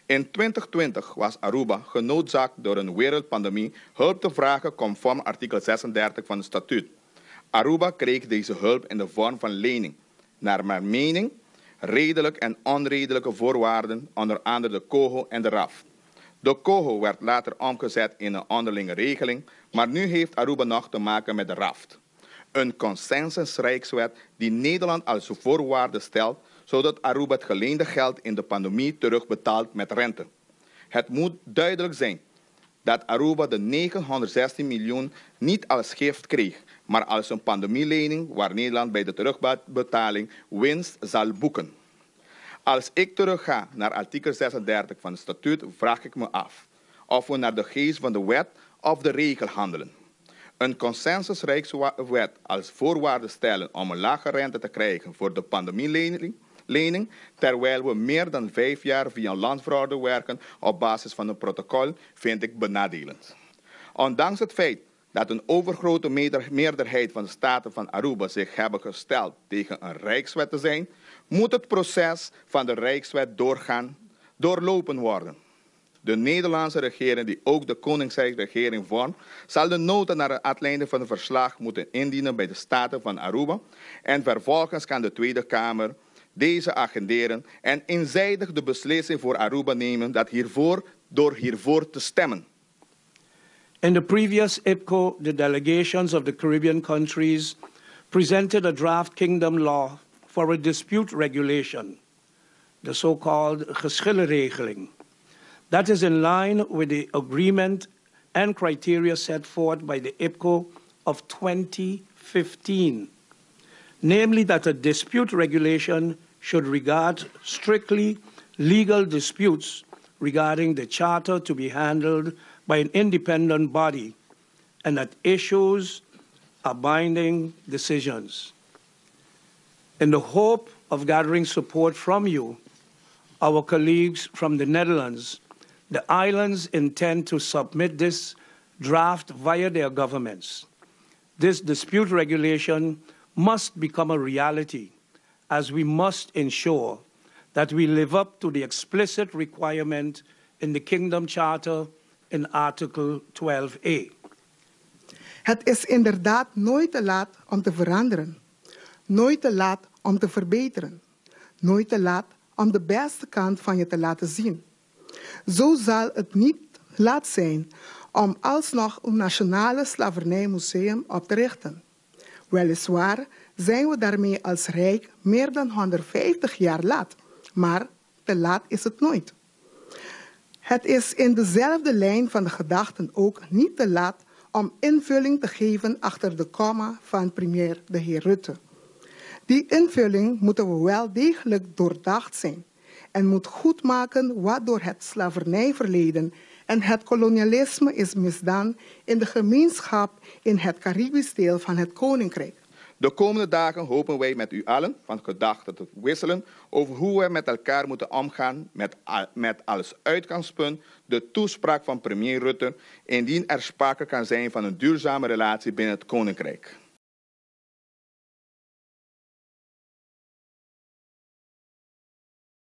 In 2020 was Aruba genoodzaakt door een wereldpandemie hulp te vragen conform artikel 36 van het statuut. Aruba kreeg deze hulp in de vorm van lening, naar mijn mening redelijk en onredelijke voorwaarden, onder andere de KOHO en de RAF. De KOHO werd later omgezet in een onderlinge regeling, maar nu heeft Aruba nog te maken met de RAF. Een consensusrijkswet die Nederland als voorwaarde stelt, zodat Aruba het geleende geld in de pandemie terugbetaalt met rente. Het moet duidelijk zijn dat Aruba de 916 miljoen niet als gift kreeg, maar als een pandemielening waar Nederland bij de terugbetaling winst zal boeken. Als ik terugga naar artikel 36 van het statuut, vraag ik me af of we naar de geest van de wet of de regel handelen. Een consensusrijkswet als voorwaarde stellen om een lage rente te krijgen voor de pandemielening, terwijl we meer dan 5 jaar via een landverordening werken op basis van een protocol, vind ik benadelend. Ondanks het feit dat een overgrote meerderheid van de staten van Aruba zich hebben gesteld tegen een rijkswet te zijn, moet het proces van de rijkswet doorlopen worden. De Nederlandse regering, die ook de Koningsrijksregering vormt, zal de nota naar aanleiding van het verslag moeten indienen bij de Staten van Aruba en vervolgens kan de Tweede Kamer deze agenderen en eenzijdig de beslissing voor Aruba nemen door hiervoor te stemmen. In the previous IPCO, the delegations of the Caribbean countries presented a draft kingdom law for a dispute regulation, the so-called geschillenregeling. That is in line with the agreement and criteria set forth by the IPCO of 2015, namely that a dispute regulation should regard strictly legal disputes regarding the charter to be handled by an independent body and that issues are binding decisions. In the hope of gathering support from you, our colleagues from the Netherlands, the islands intend to submit this draft via their governments. This dispute regulation must become a reality, as we must ensure that we live up to the explicit requirement in the Kingdom Charter in Article 12a. Het is inderdaad nooit te laat om te veranderen. Nooit te laat om te verbeteren. Nooit te laat om de beste kant van je te laten zien. Zo zal het niet laat zijn om alsnog een nationale slavernijmuseum op te richten. Weliswaar zijn we daarmee als Rijk meer dan 150 jaar laat, maar te laat is het nooit. Het is in dezelfde lijn van de gedachten ook niet te laat om invulling te geven achter de komma van premier de heer Rutte. Die invulling moeten we wel degelijk doordacht zijn en moet goedmaken wat door het slavernijverleden en het kolonialisme is misdaan in de gemeenschap in het Caribisch deel van het Koninkrijk. De komende dagen hopen wij met u allen van gedachten te wisselen over hoe we met elkaar moeten omgaan met als uitgangspunt de toespraak van premier Rutte, indien er sprake kan zijn van een duurzame relatie binnen het Koninkrijk.